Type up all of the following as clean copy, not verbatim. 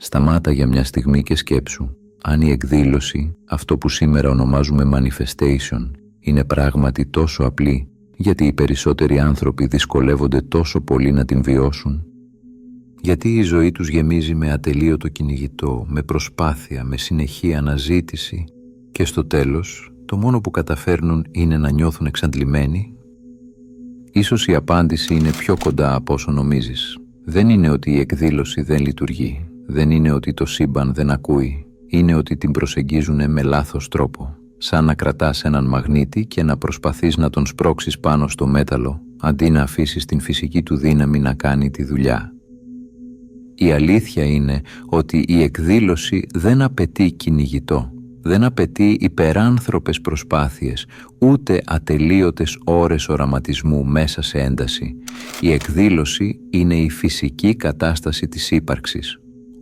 Σταμάτα για μια στιγμή και σκέψου αν η εκδήλωση, αυτό που σήμερα ονομάζουμε manifestation, είναι πράγματι τόσο απλή, γιατί οι περισσότεροι άνθρωποι δυσκολεύονται τόσο πολύ να την βιώσουν. Γιατί η ζωή τους γεμίζει με ατελείωτο κυνηγητό, με προσπάθεια, με συνεχή αναζήτηση και στο τέλος το μόνο που καταφέρνουν είναι να νιώθουν εξαντλημένοι. Ίσως η απάντηση είναι πιο κοντά από όσο νομίζεις. Δεν είναι ότι η εκδήλωση δεν λειτουργεί, δεν είναι ότι το σύμπαν δεν ακούει, είναι ότι την προσεγγίζουν με λάθος τρόπο. Σαν να κρατάς έναν μαγνήτη και να προσπαθείς να τον σπρώξεις πάνω στο μέταλλο, αντί να αφήσεις την φυσική του δύναμη να κάνει τη δουλειά. Η αλήθεια είναι ότι η εκδήλωση δεν απαιτεί κυνηγητό, δεν απαιτεί υπεράνθρωπες προσπάθειες, ούτε ατελείωτες ώρες οραματισμού μέσα σε ένταση. Η εκδήλωση είναι η φυσική κατάσταση της ύπαρξης.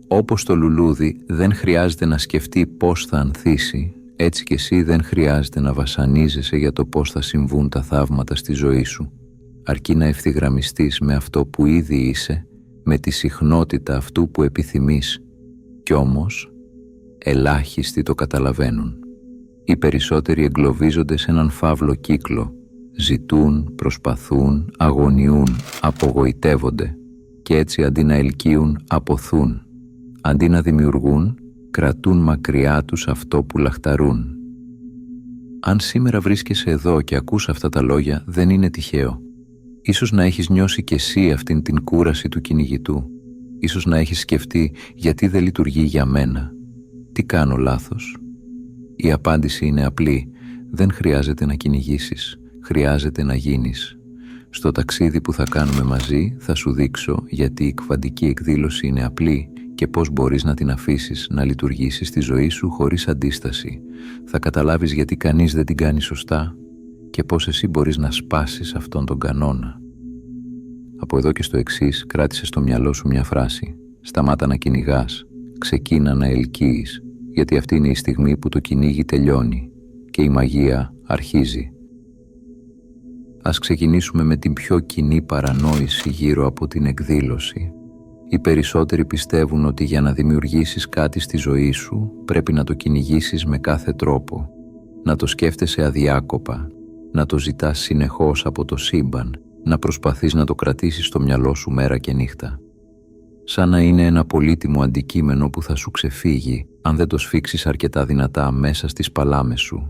Όπως το λουλούδι δεν χρειάζεται να σκεφτεί πώς θα ανθίσει, έτσι κι εσύ δεν χρειάζεται να βασανίζεσαι για το πώς θα συμβούν τα θαύματα στη ζωή σου. Αρκεί να ευθυγραμμιστείς με αυτό που ήδη είσαι, με τη συχνότητα αυτού που επιθυμείς. Κι όμως, ελάχιστοι το καταλαβαίνουν. Οι περισσότεροι εγκλωβίζονται σε έναν φαύλο κύκλο. Ζητούν, προσπαθούν, αγωνιούν, απογοητεύονται και έτσι αντί να ελκύουν, αποθούν. Αντί να δημιουργούν, κρατούν μακριά τους αυτό που λαχταρούν. Αν σήμερα βρίσκεσαι εδώ και ακούς αυτά τα λόγια, δεν είναι τυχαίο. Ίσως να έχεις νιώσει κι εσύ αυτήν την κούραση του κυνηγητού. Ίσως να έχεις σκεφτεί γιατί δεν λειτουργεί για μένα. Τι κάνω λάθος? Η απάντηση είναι απλή. Δεν χρειάζεται να κυνηγήσεις. Χρειάζεται να γίνεις. Στο ταξίδι που θα κάνουμε μαζί θα σου δείξω γιατί η κβαντική εκδήλωση είναι απλή και πώς μπορείς να την αφήσεις να λειτουργήσει στη ζωή σου χωρίς αντίσταση. Θα καταλάβεις γιατί κανείς δεν την κάνει σωστά και πώς εσύ μπορείς να σπάσεις αυτόν τον κανόνα. Από εδώ και στο εξής κράτησε στο μυαλό σου μια φράση. Σταμάτα να κυνηγάς, ξεκίνα να ελκύεις, γιατί αυτή είναι η στιγμή που το κυνήγι τελειώνει και η μαγεία αρχίζει. Ας ξεκινήσουμε με την πιο κοινή παρανόηση γύρω από την εκδήλωση. Οι περισσότεροι πιστεύουν ότι για να δημιουργήσεις κάτι στη ζωή σου πρέπει να το κυνηγήσεις με κάθε τρόπο, να το σκέφτεσαι αδιάκοπα, να το ζητάς συνεχώς από το σύμπαν, να προσπαθείς να το κρατήσεις στο μυαλό σου μέρα και νύχτα. Σαν να είναι ένα πολύτιμο αντικείμενο που θα σου ξεφύγει αν δεν το σφίξεις αρκετά δυνατά μέσα στις παλάμες σου.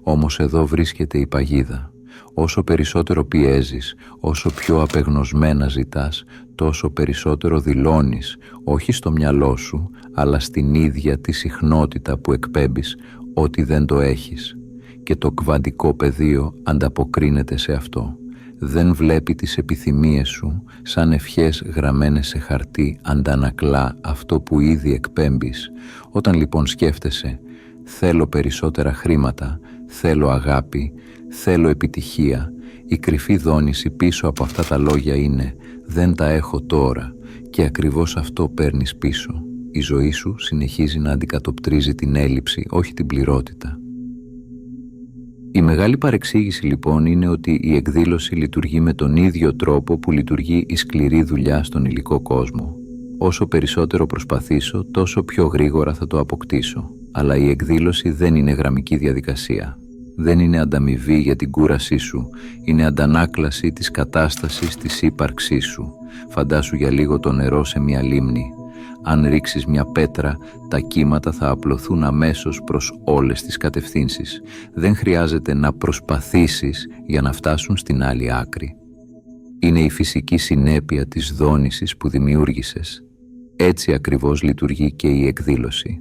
Όμως εδώ βρίσκεται η παγίδα. Όσο περισσότερο πιέζεις, όσο πιο απεγνωσμένα ζητάς, τόσο περισσότερο δηλώνεις, όχι στο μυαλό σου, αλλά στην ίδια τη συχνότητα που εκπέμπεις, ότι δεν το έχεις. Και το κβαντικό πεδίο ανταποκρίνεται σε αυτό. Δεν βλέπει τις επιθυμίες σου, σαν ευχές γραμμένες σε χαρτί, αντανακλά αυτό που ήδη εκπέμπεις. Όταν λοιπόν σκέφτεσαι, θέλω περισσότερα χρήματα, θέλω αγάπη, θέλω επιτυχία, η κρυφή δόνηση πίσω από αυτά τα λόγια είναι «δεν τα έχω τώρα» και ακριβώς αυτό παίρνεις πίσω. Η ζωή σου συνεχίζει να αντικατοπτρίζει την έλλειψη, όχι την πληρότητα. Η μεγάλη παρεξήγηση λοιπόν είναι ότι η εκδήλωση λειτουργεί με τον ίδιο τρόπο που λειτουργεί η σκληρή δουλειά στον υλικό κόσμο. Όσο περισσότερο προσπαθήσω, τόσο πιο γρήγορα θα το αποκτήσω. Αλλά η εκδήλωση δεν είναι γραμμική διαδικασία. Δεν είναι ανταμοιβή για την κούρασή σου. Είναι αντανάκλαση της κατάστασης της ύπαρξής σου. Φαντάσου για λίγο το νερό σε μια λίμνη. Αν ρίξεις μια πέτρα, τα κύματα θα απλωθούν αμέσως προς όλες τις κατευθύνσεις. Δεν χρειάζεται να προσπαθήσεις για να φτάσουν στην άλλη άκρη. Είναι η φυσική συνέπεια της δόνησης που δημιούργησες. Έτσι ακριβώς λειτουργεί και η εκδήλωση.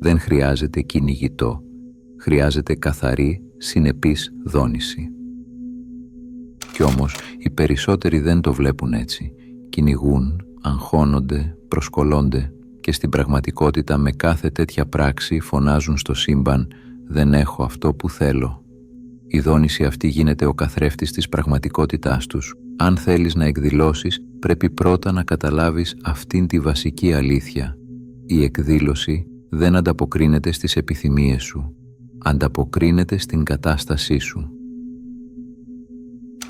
Δεν χρειάζεται κυνηγητό. Χρειάζεται καθαρή, συνεπής δόνηση. Κι όμως οι περισσότεροι δεν το βλέπουν έτσι. Κυνηγούν, αγχώνονται, προσκολώνται και στην πραγματικότητα με κάθε τέτοια πράξη φωνάζουν στο σύμπαν «δεν έχω αυτό που θέλω». Η δόνηση αυτή γίνεται ο καθρέφτης της πραγματικότητάς τους. Αν θέλεις να εκδηλώσεις, πρέπει πρώτα να καταλάβεις αυτήν τη βασική αλήθεια. Η εκδήλωση δεν ανταποκρίνεται στις επιθυμίες σου. Ανταποκρίνεται στην κατάστασή σου.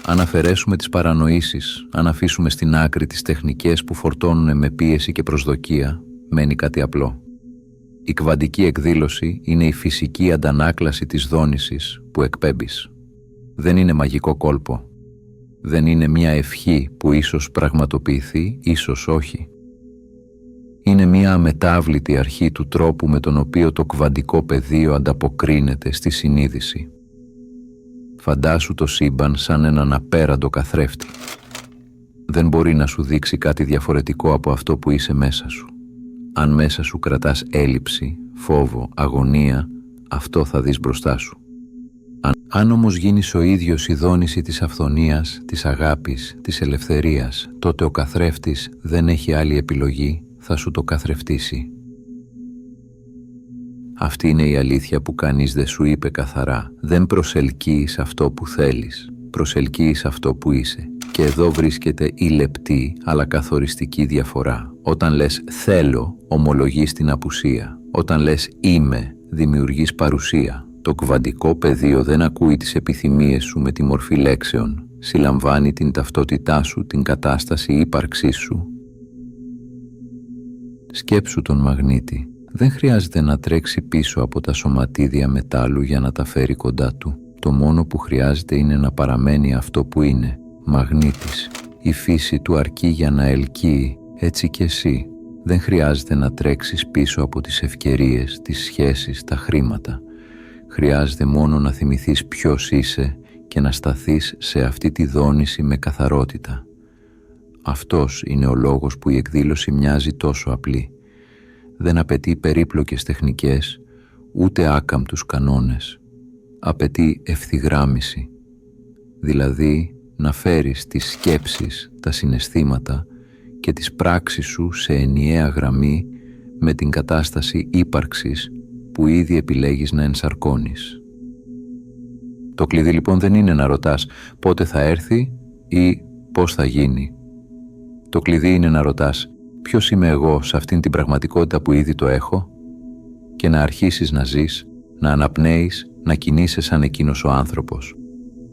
Αν αφαιρέσουμε τις παρανοήσεις, αν αφήσουμε στην άκρη τις τεχνικές που φορτώνουν με πίεση και προσδοκία, μένει κάτι απλό. Η κβαντική εκδήλωση είναι η φυσική αντανάκλαση της δόνησης που εκπέμπεις. Δεν είναι μαγικό κόλπο. Δεν είναι μια ευχή που ίσως πραγματοποιηθεί, ίσως όχι. Είναι μια αμετάβλητη αρχή του τρόπου με τον οποίο το κβαντικό πεδίο ανταποκρίνεται στη συνείδηση. Φαντάσου το σύμπαν σαν έναν απέραντο καθρέφτη. Δεν μπορεί να σου δείξει κάτι διαφορετικό από αυτό που είσαι μέσα σου. Αν μέσα σου κρατάς έλλειψη, φόβο, αγωνία, αυτό θα δεις μπροστά σου. Αν όμως γίνεις ο ίδιος η δόνηση της αυθονίας, της αγάπης, της ελευθερίας, τότε ο καθρέφτης δεν έχει άλλη επιλογή, θα σου το καθρεφτήσει. Αυτή είναι η αλήθεια που κανείς δεν σου είπε καθαρά. Δεν προσελκύεις αυτό που θέλεις, προσελκύεις αυτό που είσαι. Και εδώ βρίσκεται η λεπτή αλλά καθοριστική διαφορά. Όταν λες θέλω, ομολογείς την απουσία. Όταν λες είμαι, δημιουργείς παρουσία. Το κβαντικό πεδίο δεν ακούει τις επιθυμίες σου με τη μορφή λέξεων. Συλλαμβάνει την ταυτότητά σου, την κατάσταση ύπαρξής σου. Σκέψου τον μαγνήτη. Δεν χρειάζεται να τρέξει πίσω από τα σωματίδια μετάλλου για να τα φέρει κοντά του. Το μόνο που χρειάζεται είναι να παραμένει αυτό που είναι, μαγνήτης. Η φύση του αρκεί για να ελκύει, έτσι κι εσύ. Δεν χρειάζεται να τρέξεις πίσω από τις ευκαιρίες, τις σχέσεις, τα χρήματα. Χρειάζεται μόνο να θυμηθείς ποιος είσαι και να σταθείς σε αυτή τη δόνηση με καθαρότητα. Αυτός είναι ο λόγος που η εκδήλωση μοιάζει τόσο απλή. Δεν απαιτεί περίπλοκες τεχνικές, ούτε άκαμπτους κανόνες. Απαιτεί ευθυγράμμιση, δηλαδή να φέρεις τις σκέψεις, τα συναισθήματα και τις πράξεις σου σε ενιαία γραμμή με την κατάσταση ύπαρξης που ήδη επιλέγεις να ενσαρκώνεις. Το κλειδί λοιπόν δεν είναι να ρωτάς πότε θα έρθει ή πώς θα γίνει. Το κλειδί είναι να ρωτάς ποιος είμαι εγώ σε αυτήν την πραγματικότητα που ήδη το έχω και να αρχίσεις να ζεις, να αναπνέεις, να κινείσαι σαν εκείνος ο άνθρωπος.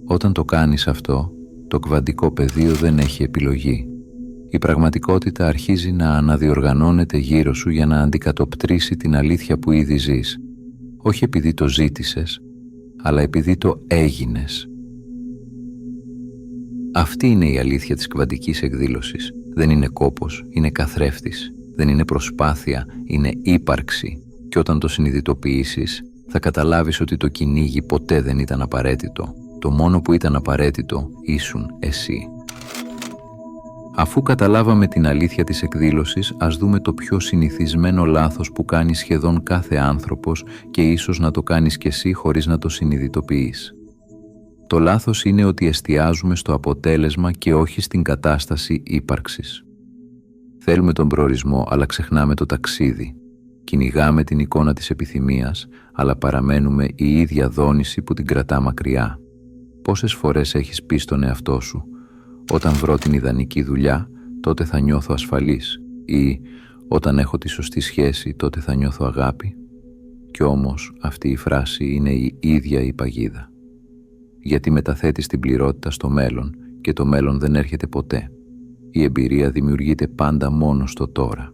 Όταν το κάνεις αυτό, το κβαντικό πεδίο δεν έχει επιλογή. Η πραγματικότητα αρχίζει να αναδιοργανώνεται γύρω σου για να αντικατοπτρίσει την αλήθεια που ήδη ζεις. Όχι επειδή το ζήτησες, αλλά επειδή το έγινες. Αυτή είναι η αλήθεια της κβαντικής εκδήλωσης. Δεν είναι κόπος, είναι καθρέφτης. Δεν είναι προσπάθεια, είναι ύπαρξη. Και όταν το συνειδητοποιήσεις, θα καταλάβεις ότι το κυνήγι ποτέ δεν ήταν απαραίτητο. Το μόνο που ήταν απαραίτητο ήσουν εσύ. Αφού καταλάβαμε την αλήθεια της εκδήλωσης, ας δούμε το πιο συνηθισμένο λάθος που κάνει σχεδόν κάθε άνθρωπος και ίσως να το κάνεις κι εσύ χωρίς να το συνειδητοποιείς. Το λάθος είναι ότι εστιάζουμε στο αποτέλεσμα και όχι στην κατάσταση ύπαρξης. Θέλουμε τον προορισμό, αλλά ξεχνάμε το ταξίδι. Κυνηγάμε την εικόνα της επιθυμίας, αλλά παραμένουμε η ίδια δόνηση που την κρατά μακριά. Πόσες φορές έχεις πει στον εαυτό σου «Όταν βρω την ιδανική δουλειά, τότε θα νιώθω ασφαλής» ή «Όταν έχω τη σωστή σχέση, τότε θα νιώθω αγάπη». Κι όμως αυτή η φράση είναι η ίδια η παγίδα. Γιατί μεταθέτεις την πληρότητα στο μέλλον και το μέλλον δεν έρχεται ποτέ. Η εμπειρία δημιουργείται πάντα μόνο στο τώρα.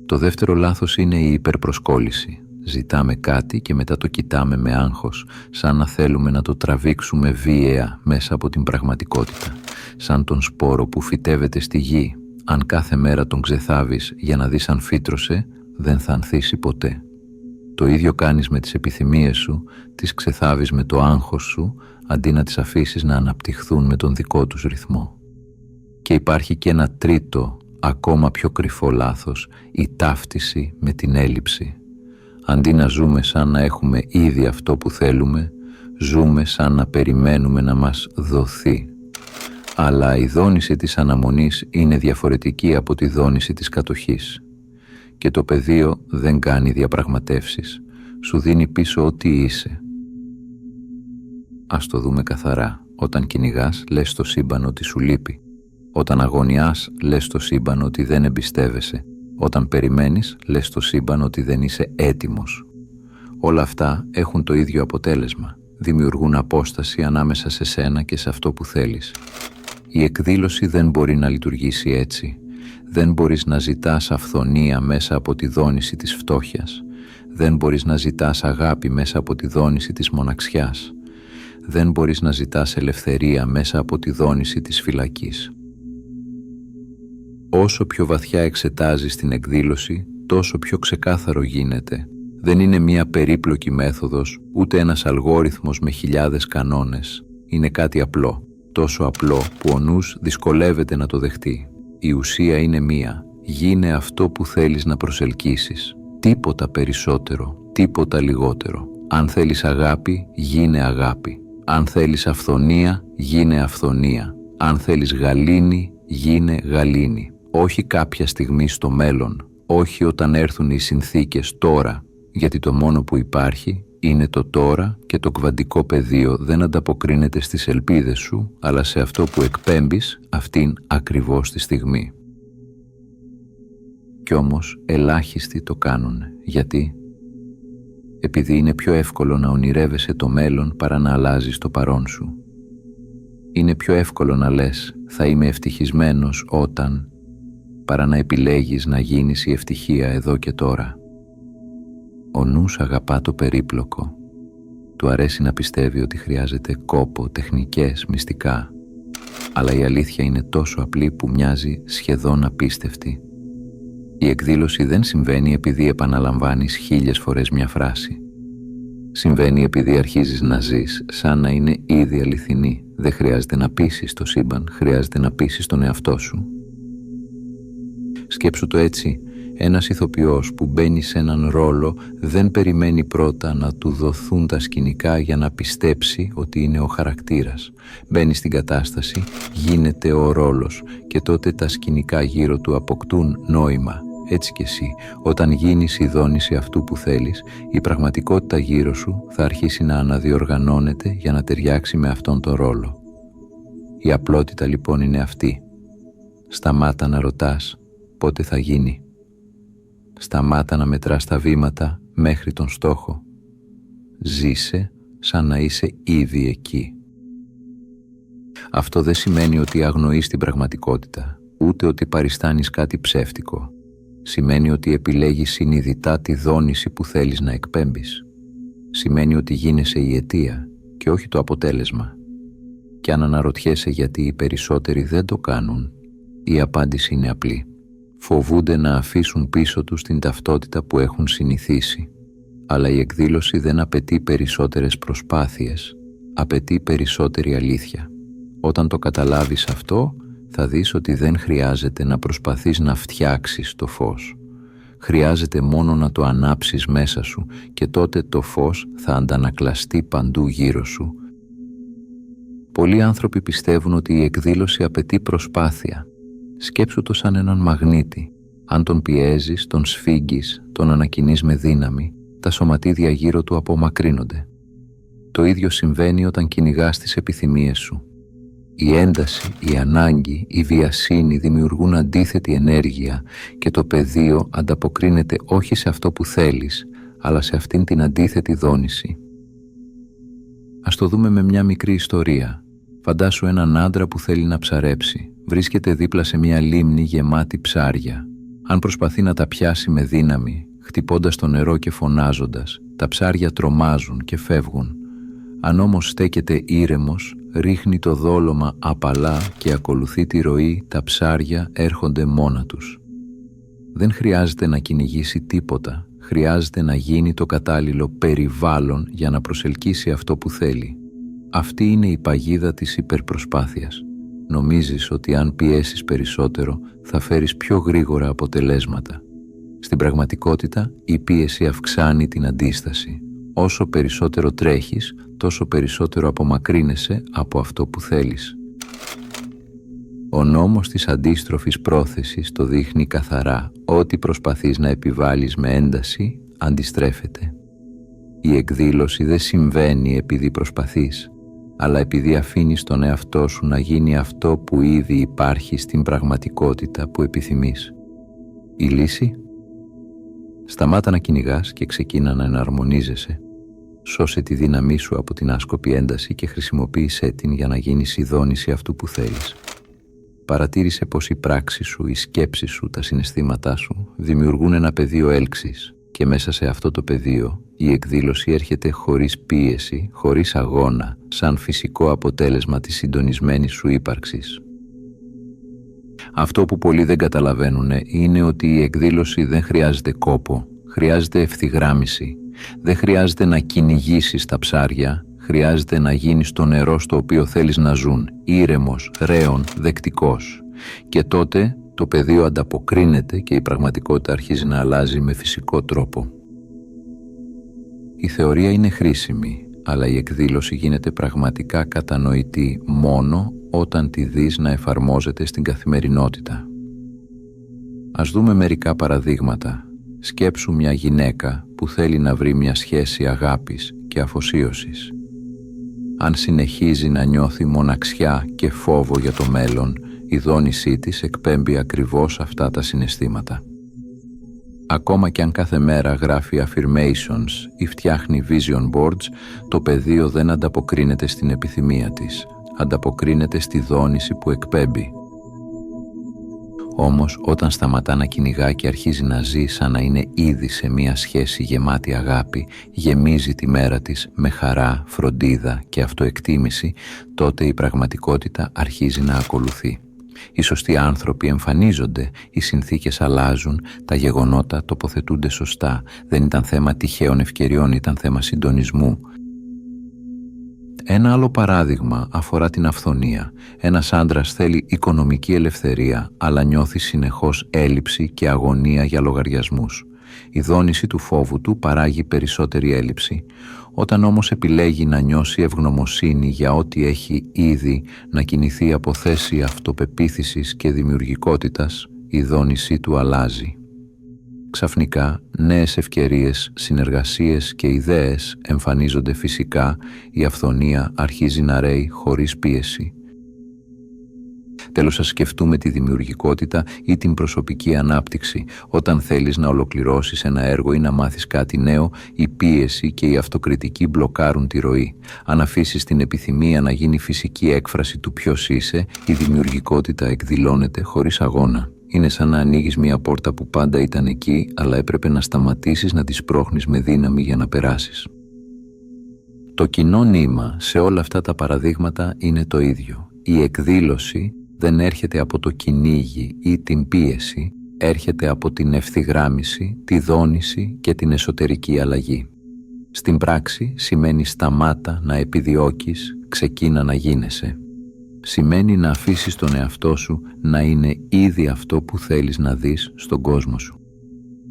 Το δεύτερο λάθος είναι η υπερπροσκόλληση. Ζητάμε κάτι και μετά το κοιτάμε με άγχος, σαν να θέλουμε να το τραβήξουμε βίαια μέσα από την πραγματικότητα. Σαν τον σπόρο που φυτεύεται στη γη. Αν κάθε μέρα τον ξεθάβεις για να δεις αν φύτρωσε, δεν θα ανθίσει ποτέ. Το ίδιο κάνεις με τις επιθυμίες σου, τις ξεθάβεις με το άγχος σου, αντί να τις αφήσεις να αναπτυχθούν με τον δικό τους ρυθμό. Και υπάρχει και ένα τρίτο, ακόμα πιο κρυφό λάθος, η ταύτιση με την έλλειψη. Αντί να ζούμε σαν να έχουμε ήδη αυτό που θέλουμε, ζούμε σαν να περιμένουμε να μας δοθεί. Αλλά η δόνηση της αναμονής είναι διαφορετική από τη δόνηση της κατοχής. Και το πεδίο δεν κάνει διαπραγματεύσεις. Σου δίνει πίσω ό,τι είσαι. Ας το δούμε καθαρά. Όταν κυνηγάς, λες στο σύμπαν ότι σου λείπει. Όταν αγωνιάς, λες στο σύμπαν ότι δεν εμπιστεύεσαι. Όταν περιμένεις, λες στο σύμπαν ότι δεν είσαι έτοιμος. Όλα αυτά έχουν το ίδιο αποτέλεσμα. δημιουργούν απόσταση ανάμεσα σε σένα και σε αυτό που θέλεις. Η εκδήλωση δεν μπορεί να λειτουργήσει έτσι. Δεν μπορείς να ζητάς αυθονία μέσα από τη δόνηση της φτώχειας. Δεν μπορείς να ζητάς αγάπη μέσα από τη δόνηση της μοναξιάς. Δεν μπορείς να ζητάς ελευθερία μέσα από τη δόνηση της φυλακής. Όσο πιο βαθιά εξετάζεις την εκδήλωση, τόσο πιο ξεκάθαρο γίνεται. Δεν είναι μία περίπλοκη μέθοδος, ούτε ένας αλγόριθμος με χιλιάδες κανόνες. Είναι κάτι απλό, τόσο απλό που ο νους δυσκολεύεται να το δεχτεί. Η ουσία είναι μία. Γίνε αυτό που θέλεις να προσελκύσεις. Τίποτα περισσότερο, τίποτα λιγότερο. Αν θέλεις αγάπη, γίνε αγάπη. Αν θέλεις αυθονία, γίνε αυθονία. Αν θέλεις γαλήνη, γίνε γαλήνη. Όχι κάποια στιγμή στο μέλλον, όχι όταν έρθουν οι συνθήκες τώρα, γιατί το μόνο που υπάρχει είναι το τώρα και το κβαντικό πεδίο δεν ανταποκρίνεται στις ελπίδες σου, αλλά σε αυτό που εκπέμπεις αυτήν ακριβώς τη στιγμή. Κι όμως ελάχιστοι το κάνουν. Γιατί? Επειδή είναι πιο εύκολο να ονειρεύεσαι το μέλλον παρά να αλλάζεις το παρόν σου. Είναι πιο εύκολο να λες «θα είμαι ευτυχισμένος όταν» παρά να επιλέγεις να γίνεις η ευτυχία εδώ και τώρα. Ο νους αγαπά το περίπλοκο. Του αρέσει να πιστεύει ότι χρειάζεται κόπο, τεχνικές, μυστικά. Αλλά η αλήθεια είναι τόσο απλή που μοιάζει σχεδόν απίστευτη. Η εκδήλωση δεν συμβαίνει επειδή επαναλαμβάνεις 1000 φορές μια φράση. Συμβαίνει επειδή αρχίζεις να ζεις σαν να είναι ήδη αληθινή. Δεν χρειάζεται να πείσεις το σύμπαν, χρειάζεται να πείσεις τον εαυτό σου. Σκέψου το έτσι. Ένας ηθοποιός που μπαίνει σε έναν ρόλο δεν περιμένει πρώτα να του δοθούν τα σκηνικά για να πιστέψει ότι είναι ο χαρακτήρας. Μπαίνει στην κατάσταση, γίνεται ο ρόλος και τότε τα σκηνικά γύρω του αποκτούν νόημα. Έτσι κι εσύ, όταν γίνεις η δόνηση αυτού που θέλεις, η πραγματικότητα γύρω σου θα αρχίσει να αναδιοργανώνεται για να ταιριάξει με αυτόν τον ρόλο. Η απλότητα λοιπόν είναι αυτή. Σταμάτα να ρωτάς πότε θα γίνει. Σταμάτα να μετράς τα βήματα μέχρι τον στόχο. Ζήσε σαν να είσαι ήδη εκεί. Αυτό δεν σημαίνει ότι αγνοείς την πραγματικότητα, ούτε ότι παριστάνεις κάτι ψεύτικο. Σημαίνει ότι επιλέγεις συνειδητά τη δόνηση που θέλεις να εκπέμπεις. Σημαίνει ότι γίνεσαι η αιτία και όχι το αποτέλεσμα. Και αν αναρωτιέσαι γιατί οι περισσότεροι δεν το κάνουν, η απάντηση είναι απλή. Φοβούνται να αφήσουν πίσω τους την ταυτότητα που έχουν συνηθίσει. Αλλά η εκδήλωση δεν απαιτεί περισσότερες προσπάθειες, απαιτεί περισσότερη αλήθεια. Όταν το καταλάβεις αυτό, θα δεις ότι δεν χρειάζεται να προσπαθείς να φτιάξεις το φως. Χρειάζεται μόνο να το ανάψεις μέσα σου και τότε το φως θα αντανακλαστεί παντού γύρω σου. Πολλοί άνθρωποι πιστεύουν ότι η εκδήλωση απαιτεί προσπάθεια. Σκέψου το σαν έναν μαγνήτη. Αν τον πιέζεις, τον σφίγγεις, τον ανακοινείς με δύναμη, τα σωματίδια γύρω του απομακρύνονται. Το ίδιο συμβαίνει όταν κυνηγάς τις επιθυμίες σου. Η ένταση, η ανάγκη, η βιασύνη δημιουργούν αντίθετη ενέργεια και το πεδίο ανταποκρίνεται όχι σε αυτό που θέλεις, αλλά σε αυτήν την αντίθετη δόνηση. Ας το δούμε με μια μικρή ιστορία. Φαντάσου έναν άντρα που θέλει να ψαρέψει. Βρίσκεται δίπλα σε μια λίμνη γεμάτη ψάρια. Αν προσπαθεί να τα πιάσει με δύναμη, χτυπώντας το νερό και φωνάζοντας, τα ψάρια τρομάζουν και φεύγουν. Αν όμως στέκεται ήρεμος, ρίχνει το δόλωμα απαλά και ακολουθεί τη ροή, τα ψάρια έρχονται μόνα τους. Δεν χρειάζεται να κυνηγήσει τίποτα, χρειάζεται να γίνει το κατάλληλο περιβάλλον για να προσελκύσει αυτό που θέλει. Αυτή είναι η παγίδα της υπερπροσπάθειας. Νομίζεις ότι αν πιέσεις περισσότερο θα φέρεις πιο γρήγορα αποτελέσματα. Στην πραγματικότητα η πίεση αυξάνει την αντίσταση. Όσο περισσότερο τρέχεις, τόσο περισσότερο απομακρύνεσαι από αυτό που θέλεις. Ο νόμος της αντίστροφης πρόθεσης το δείχνει καθαρά. Ό,τι προσπαθείς να επιβάλλεις με ένταση, αντιστρέφεται. Η εκδήλωση δεν συμβαίνει επειδή προσπαθείς, αλλά επειδή αφήνεις τον εαυτό σου να γίνει αυτό που ήδη υπάρχει στην πραγματικότητα που επιθυμείς. Η λύση? Σταμάτα να κυνηγάς και ξεκίνα να εναρμονίζεσαι. Σώσε τη δύναμή σου από την άσκοπη ένταση και χρησιμοποίησέ την για να γίνεις η δόνηση αυτού που θέλεις. Παρατήρησε πως η πράξη σου, η σκέψη σου, τα συναισθήματά σου δημιουργούν ένα πεδίο έλξης και μέσα σε αυτό το πεδίο η εκδήλωση έρχεται χωρίς πίεση, χωρίς αγώνα, σαν φυσικό αποτέλεσμα της συντονισμένης σου ύπαρξης. Αυτό που πολλοί δεν καταλαβαίνουν είναι ότι η εκδήλωση δεν χρειάζεται κόπο, χρειάζεται ευθυγράμμιση. Δεν χρειάζεται να κυνηγήσεις τα ψάρια, χρειάζεται να γίνεις το νερό στο οποίο θέλεις να ζουν, ήρεμος, ρέον, δεκτικός. Και τότε το πεδίο ανταποκρίνεται και η πραγματικότητα αρχίζει να αλλάζει με φυσικό τρόπο. Η θεωρία είναι χρήσιμη, αλλά η εκδήλωση γίνεται πραγματικά κατανοητή μόνο όταν τη δεις να εφαρμόζεται στην καθημερινότητα. Ας δούμε μερικά παραδείγματα. Σκέψου μια γυναίκα που θέλει να βρει μια σχέση αγάπης και αφοσίωσης. Αν συνεχίζει να νιώθει μοναξιά και φόβο για το μέλλον, η δόνησή της εκπέμπει ακριβώς αυτά τα συναισθήματα. Ακόμα και αν κάθε μέρα γράφει affirmations ή φτιάχνει vision boards, το πεδίο δεν ανταποκρίνεται στην επιθυμία της, ανταποκρίνεται στη δόνηση που εκπέμπει. Όμως όταν σταματά να κυνηγά και αρχίζει να ζει σαν να είναι ήδη σε μια σχέση γεμάτη αγάπη, γεμίζει τη μέρα της με χαρά, φροντίδα και αυτοεκτίμηση, τότε η πραγματικότητα αρχίζει να ακολουθεί. Οι σωστοί άνθρωποι εμφανίζονται, οι συνθήκες αλλάζουν, τα γεγονότα τοποθετούνται σωστά. Δεν ήταν θέμα τυχαίων ευκαιριών, ήταν θέμα συντονισμού. Ένα άλλο παράδειγμα αφορά την αυθονία. Ένας άντρας θέλει οικονομική ελευθερία, αλλά νιώθει συνεχώς έλλειψη και αγωνία για λογαριασμούς. Η δόνηση του φόβου του παράγει περισσότερη έλλειψη. Όταν όμως επιλέγει να νιώσει ευγνωμοσύνη για ό,τι έχει ήδη, να κινηθεί από θέση αυτοπεποίθησης και δημιουργικότητας, η δόνησή του αλλάζει. Ξαφνικά, νέες ευκαιρίες, συνεργασίες και ιδέες εμφανίζονται φυσικά, η αυθονία αρχίζει να ρέει χωρίς πίεση. Τέλος, ας σκεφτούμε τη δημιουργικότητα ή την προσωπική ανάπτυξη. Όταν θέλεις να ολοκληρώσεις ένα έργο ή να μάθεις κάτι νέο, η πίεση και η αυτοκριτική μπλοκάρουν τη ροή. Αν αφήσεις την επιθυμία να γίνει φυσική έκφραση του ποιος είσαι, η δημιουργικότητα εκδηλώνεται χωρίς αγώνα. Είναι σαν να ανοίγεις μια πόρτα που πάντα ήταν εκεί, αλλά έπρεπε να σταματήσεις να τη σπρώχνεις με δύναμη για να περάσεις. Το κοινό νήμα σε όλα αυτά τα παραδείγματα είναι το ίδιο. Η εκδήλωση δεν έρχεται από το κυνήγι ή την πίεση, έρχεται από την ευθυγράμμιση, τη δόνηση και την εσωτερική αλλαγή. Στην πράξη σημαίνει σταμάτα να επιδιώκεις, ξεκίνα να γίνεσαι. Σημαίνει να αφήσεις τον εαυτό σου να είναι ήδη αυτό που θέλεις να δεις στον κόσμο σου.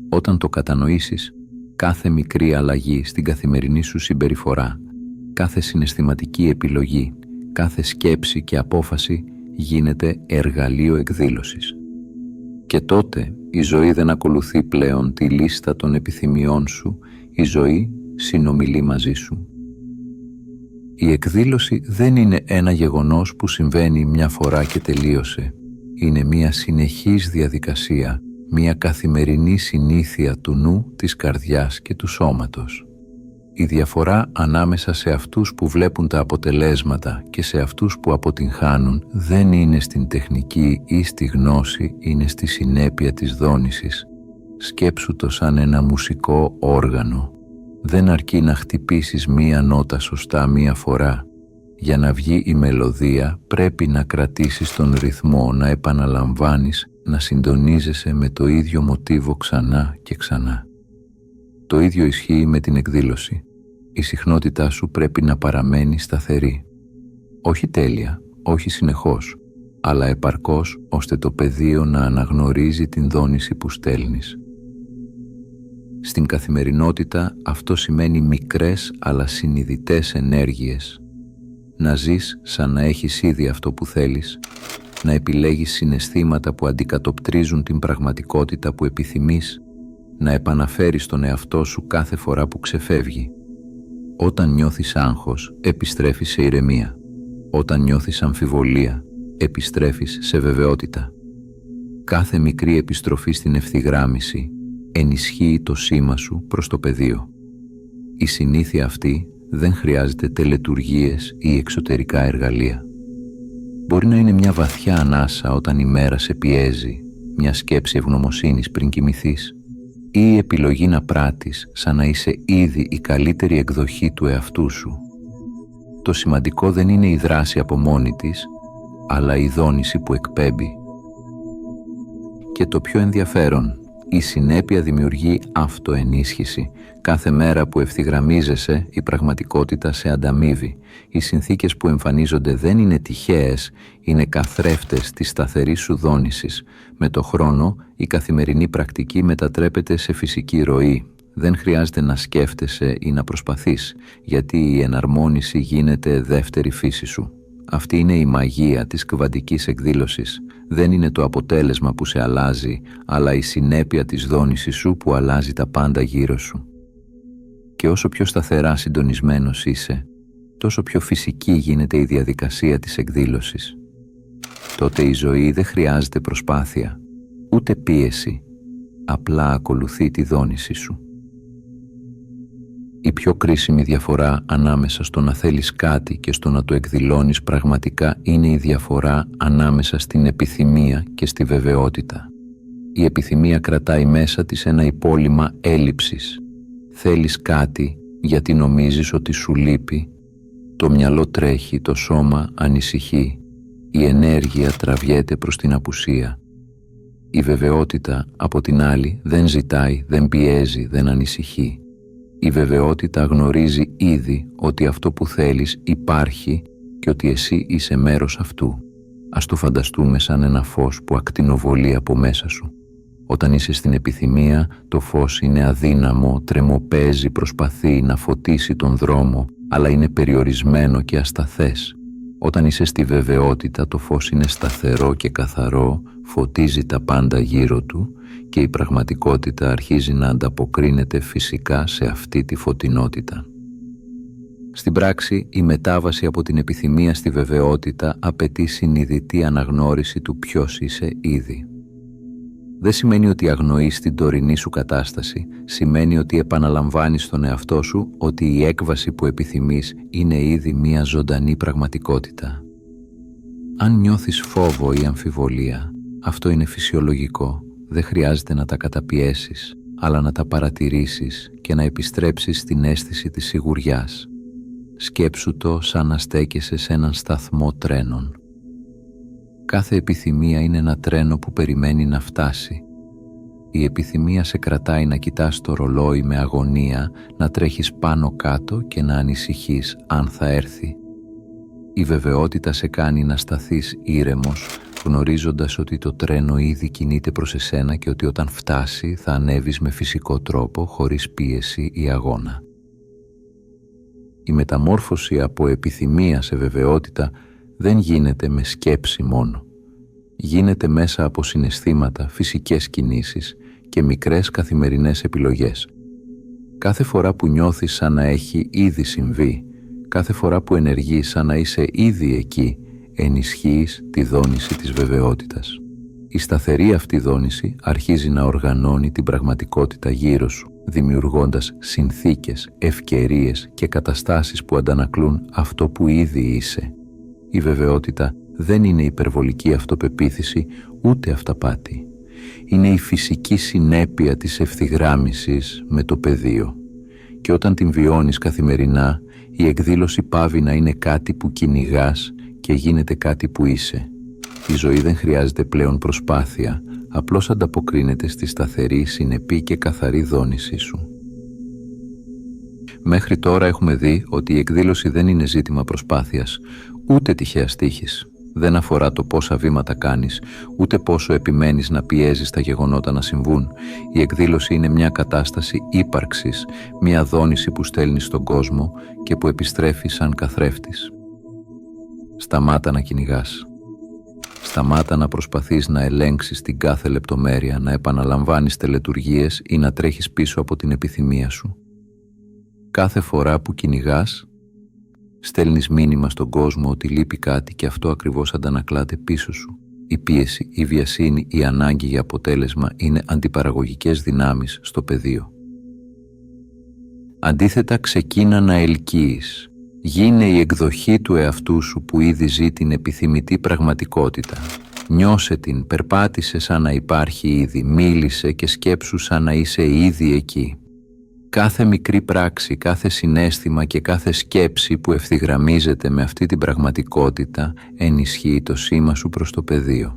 Όταν το κατανοήσεις, κάθε μικρή αλλαγή στην καθημερινή σου συμπεριφορά, κάθε συναισθηματική επιλογή, κάθε σκέψη και απόφαση γίνεται εργαλείο εκδήλωσης. Και τότε η ζωή δεν ακολουθεί πλέον τη λίστα των επιθυμιών σου, η ζωή συνομιλεί μαζί σου. Η εκδήλωση δεν είναι ένα γεγονός που συμβαίνει μια φορά και τελείωσε. Είναι μια συνεχής διαδικασία, μια καθημερινή συνήθεια του νου, της καρδιάς και του σώματος. Η διαφορά ανάμεσα σε αυτούς που βλέπουν τα αποτελέσματα και σε αυτούς που αποτυγχάνουν δεν είναι στην τεχνική ή στη γνώση, είναι στη συνέπεια της δόνησης. Σκέψου το σαν ένα μουσικό όργανο. Δεν αρκεί να χτυπήσεις μία νότα σωστά μία φορά. Για να βγει η μελωδία πρέπει να κρατήσεις τον ρυθμό, να επαναλαμβάνεις, να συντονίζεσαι με το ίδιο μοτίβο ξανά και ξανά. Το ίδιο ισχύει με την εκδήλωση. Η συχνότητά σου πρέπει να παραμένει σταθερή. Όχι τέλεια, όχι συνεχώς, αλλά επαρκώς ώστε το πεδίο να αναγνωρίζει την δόνηση που στέλνεις. Στην καθημερινότητα αυτό σημαίνει μικρές αλλά συνειδητές ενέργειες. Να ζεις σαν να έχεις ήδη αυτό που θέλεις, να επιλέγεις συναισθήματα που αντικατοπτρίζουν την πραγματικότητα που επιθυμείς, να επαναφέρεις τον εαυτό σου κάθε φορά που ξεφεύγει. Όταν νιώθεις άγχος, επιστρέφεις σε ηρεμία. Όταν νιώθεις αμφιβολία, επιστρέφεις σε βεβαιότητα. Κάθε μικρή επιστροφή στην ευθυγράμμιση ενισχύει το σήμα σου προς το πεδίο. Η συνήθεια αυτή δεν χρειάζεται τελετουργίες ή εξωτερικά εργαλεία. Μπορεί να είναι μια βαθιά ανάσα όταν η μέρα σε πιέζει, μια σκέψη ευγνωμοσύνης πριν κοιμηθείς, ή η επιλογή να πράττεις σαν να είσαι ήδη η καλύτερη εκδοχή του εαυτού σου. Το σημαντικό δεν είναι η δράση από μόνη της, αλλά η δόνηση που εκπέμπει. Και το πιο ενδιαφέρον, η συνέπεια δημιουργεί αυτοενίσχυση. Κάθε μέρα που ευθυγραμμίζεσαι, η πραγματικότητα σε ανταμείβει. Οι συνθήκες που εμφανίζονται δεν είναι τυχαίες, είναι καθρέφτες της σταθερής σου δόνησης. Με το χρόνο, η καθημερινή πρακτική μετατρέπεται σε φυσική ροή. Δεν χρειάζεται να σκέφτεσαι ή να προσπαθείς, γιατί η εναρμόνιση γίνεται δεύτερη φύση σου. Αυτή είναι η μαγεία της κβαντικής εκδήλωσης. Δεν είναι το αποτέλεσμα που σε αλλάζει, αλλά η συνέπεια της δόνησης σου που αλλάζει τα πάντα γύρω σου. Και όσο πιο σταθερά συντονισμένος είσαι, τόσο πιο φυσική γίνεται η διαδικασία της εκδήλωσης. Τότε η ζωή δεν χρειάζεται προσπάθεια, ούτε πίεση, απλά ακολουθεί τη δόνηση σου. Η πιο κρίσιμη διαφορά ανάμεσα στο να θέλεις κάτι και στο να το εκδηλώνεις πραγματικά είναι η διαφορά ανάμεσα στην επιθυμία και στη βεβαιότητα. Η επιθυμία κρατάει μέσα της ένα υπόλοιμα έλλειψης. Θέλεις κάτι γιατί νομίζεις ότι σου λείπει. Το μυαλό τρέχει, το σώμα ανησυχεί. Η ενέργεια τραβιέται προς την απουσία. Η βεβαιότητα, από την άλλη, δεν ζητάει, δεν πιέζει, δεν ανησυχεί. Η βεβαιότητα γνωρίζει ήδη ότι αυτό που θέλεις υπάρχει και ότι εσύ είσαι μέρος αυτού. Ας το φανταστούμε σαν ένα φως που ακτινοβολεί από μέσα σου. Όταν είσαι στην επιθυμία, το φως είναι αδύναμο, τρεμοπαίζει, προσπαθεί να φωτίσει τον δρόμο, αλλά είναι περιορισμένο και ασταθές. Όταν είσαι στη βεβαιότητα, το φως είναι σταθερό και καθαρό, φωτίζει τα πάντα γύρω του και η πραγματικότητα αρχίζει να ανταποκρίνεται φυσικά σε αυτή τη φωτεινότητα. Στην πράξη, η μετάβαση από την επιθυμία στη βεβαιότητα απαιτεί συνειδητή αναγνώριση του ποιος είσαι ήδη. Δεν σημαίνει ότι αγνοείς την τωρινή σου κατάσταση, σημαίνει ότι επαναλαμβάνεις στον εαυτό σου ότι η έκβαση που επιθυμείς είναι ήδη μία ζωντανή πραγματικότητα. Αν νιώθεις φόβο ή αμφιβολία, αυτό είναι φυσιολογικό, δεν χρειάζεται να τα καταπιέσεις, αλλά να τα παρατηρήσεις και να επιστρέψεις στην αίσθηση της σιγουριάς. Σκέψου το σαν να στέκεσαι σε έναν σταθμό τρένων. Κάθε επιθυμία είναι ένα τρένο που περιμένει να φτάσει. Η επιθυμία σε κρατάει να κοιτάς το ρολόι με αγωνία, να τρέχεις πάνω κάτω και να ανησυχείς αν θα έρθει. Η βεβαιότητα σε κάνει να σταθείς ήρεμος, γνωρίζοντας ότι το τρένο ήδη κινείται προς εσένα και ότι όταν φτάσει θα ανέβεις με φυσικό τρόπο, χωρίς πίεση ή αγώνα. Η μεταμόρφωση από επιθυμία σε βεβαιότητα δεν γίνεται με σκέψη μόνο. Γίνεται μέσα από συναισθήματα, φυσικές κινήσεις και μικρές καθημερινές επιλογές. Κάθε φορά που νιώθεις σαν να έχει ήδη συμβεί, κάθε φορά που ενεργείς σαν να είσαι ήδη εκεί, ενισχύεις τη δόνηση της βεβαιότητας. Η σταθερή αυτή δόνηση αρχίζει να οργανώνει την πραγματικότητα γύρω σου, δημιουργώντας συνθήκες, ευκαιρίες και καταστάσεις που αντανακλούν αυτό που ήδη είσαι. Η βεβαιότητα δεν είναι υπερβολική αυτοπεποίθηση ούτε αυταπάτη. Είναι η φυσική συνέπεια της ευθυγράμμισης με το πεδίο. Και όταν την βιώνεις καθημερινά, η εκδήλωση πάβει να είναι κάτι που κυνηγάς και γίνεται κάτι που είσαι. Η ζωή δεν χρειάζεται πλέον προσπάθεια, απλώς ανταποκρίνεται στη σταθερή, συνεπή και καθαρή δόνησή σου. Μέχρι τώρα έχουμε δει ότι η εκδήλωση δεν είναι ζήτημα προσπάθειας, ούτε τυχαίας τύχης. Δεν αφορά το πόσα βήματα κάνεις, ούτε πόσο επιμένεις να πιέζεις τα γεγονότα να συμβούν. Η εκδήλωση είναι μια κατάσταση ύπαρξης, μια δόνηση που στέλνεις στον κόσμο και που επιστρέφει σαν καθρέφτης. Σταμάτα να κυνηγάς. Σταμάτα να προσπαθείς να ελέγξεις την κάθε λεπτομέρεια, να επαναλαμβάνεις τελετουργίες ή να τρέχεις πίσω από την επιθυμία σου. Κάθε φορά που κυνηγάς, στέλνεις μήνυμα στον κόσμο ότι λείπει κάτι και αυτό ακριβώς αντανακλάται πίσω σου. Η πίεση, η βιασύνη, η ανάγκη για αποτέλεσμα είναι αντιπαραγωγικές δυνάμεις στο πεδίο. Αντίθετα, ξεκίνα να ελκύεις. Γίνε η εκδοχή του εαυτού σου που ήδη ζει την επιθυμητή πραγματικότητα. Νιώσε την, περπάτησε σαν να υπάρχει ήδη, μίλησε και σκέψου σαν να είσαι ήδη εκεί. Κάθε μικρή πράξη, κάθε συναίσθημα και κάθε σκέψη που ευθυγραμμίζεται με αυτή την πραγματικότητα ενισχύει το σήμα σου προς το πεδίο.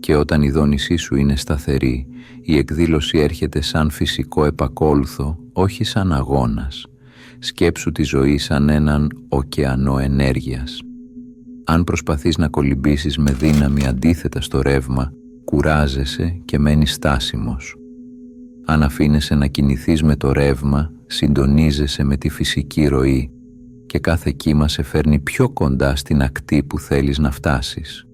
Και όταν η δόνησή σου είναι σταθερή, η εκδήλωση έρχεται σαν φυσικό επακόλουθο, όχι σαν αγώνας. Σκέψου τη ζωή σαν έναν ωκεανό ενέργειας. Αν προσπαθείς να κολυμπήσεις με δύναμη αντίθετα στο ρεύμα, κουράζεσαι και μένεις στάσιμος. Αν αφήνεσαι να κινηθείς με το ρεύμα, συντονίζεσαι με τη φυσική ροή και κάθε κύμα σε φέρνει πιο κοντά στην ακτή που θέλεις να φτάσεις.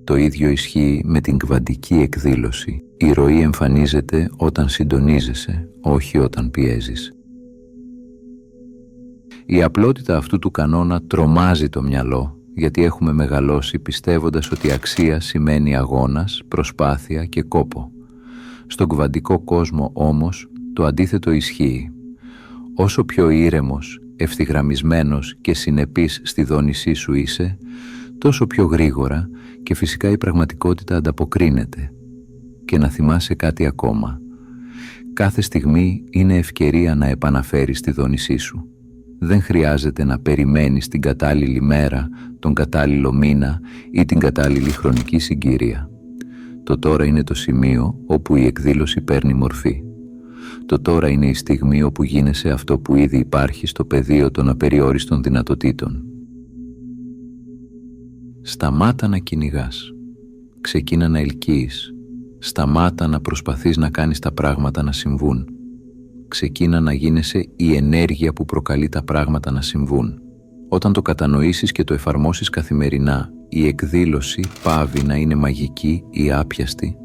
Το ίδιο ισχύει με την κβαντική εκδήλωση. Η ροή εμφανίζεται όταν συντονίζεσαι, όχι όταν πιέζεις. Η απλότητα αυτού του κανόνα τρομάζει το μυαλό, γιατί έχουμε μεγαλώσει πιστεύοντας ότι αξία σημαίνει αγώνας, προσπάθεια και κόπο. Στον κβαντικό κόσμο όμως το αντίθετο ισχύει. Όσο πιο ήρεμος, ευθυγραμμισμένος και συνεπής στη δόνησή σου είσαι, τόσο πιο γρήγορα και φυσικά η πραγματικότητα ανταποκρίνεται. Και να θυμάσαι κάτι ακόμα. Κάθε στιγμή είναι ευκαιρία να επαναφέρεις τη δόνησή σου. Δεν χρειάζεται να περιμένεις την κατάλληλη μέρα, τον κατάλληλο μήνα ή την κατάλληλη χρονική συγκυρία. Το τώρα είναι το σημείο όπου η εκδήλωση παίρνει μορφή. Το τώρα είναι η στιγμή όπου γίνεσαι αυτό που ήδη υπάρχει στο πεδίο των απεριόριστων δυνατοτήτων. Σταμάτα να κυνηγάς. Ξεκίνα να ελκύεις. Σταμάτα να προσπαθείς να κάνεις τα πράγματα να συμβούν. Ξεκίνα να γίνεσαι η ενέργεια που προκαλεί τα πράγματα να συμβούν. Όταν το κατανοήσεις και το εφαρμόσεις καθημερινά, η εκδήλωση πάβει να είναι μαγική ή άπιαστη,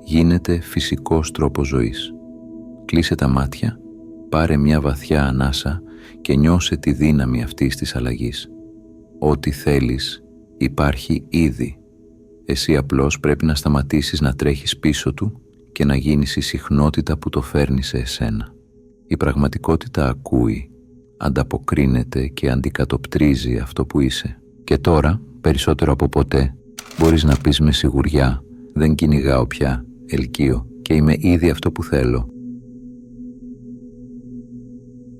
γίνεται φυσικός τρόπος ζωής. Κλείσε τα μάτια, πάρε μια βαθιά ανάσα και νιώσε τη δύναμη αυτής της αλλαγής. Ό,τι θέλεις υπάρχει ήδη. Εσύ απλώς πρέπει να σταματήσεις να τρέχεις πίσω του και να γίνεις η συχνότητα που το φέρνει σε εσένα. Η πραγματικότητα ακούει, ανταποκρίνεται και αντικατοπτρίζει αυτό που είσαι. Και τώρα, περισσότερο από ποτέ, μπορείς να πεις με σιγουριά «Δεν κυνηγάω πια, ελκύω και είμαι ήδη αυτό που θέλω».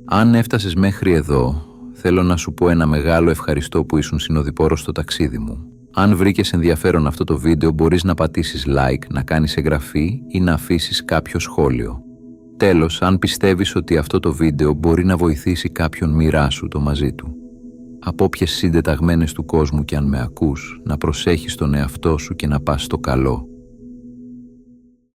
Αν έφτασες μέχρι εδώ, θέλω να σου πω ένα μεγάλο ευχαριστώ που ήσουν συνοδοιπόρος στο ταξίδι μου. Αν βρήκες ενδιαφέρον αυτό το βίντεο, μπορείς να πατήσεις like, να κάνεις εγγραφή ή να αφήσεις κάποιο σχόλιο. Τέλος, αν πιστεύεις ότι αυτό το βίντεο μπορεί να βοηθήσει κάποιον, μοιράσου το μαζί του. Από όποιες συντεταγμένες του κόσμου κι αν με ακούς, να προσέχεις τον εαυτό σου και να πας στο καλό.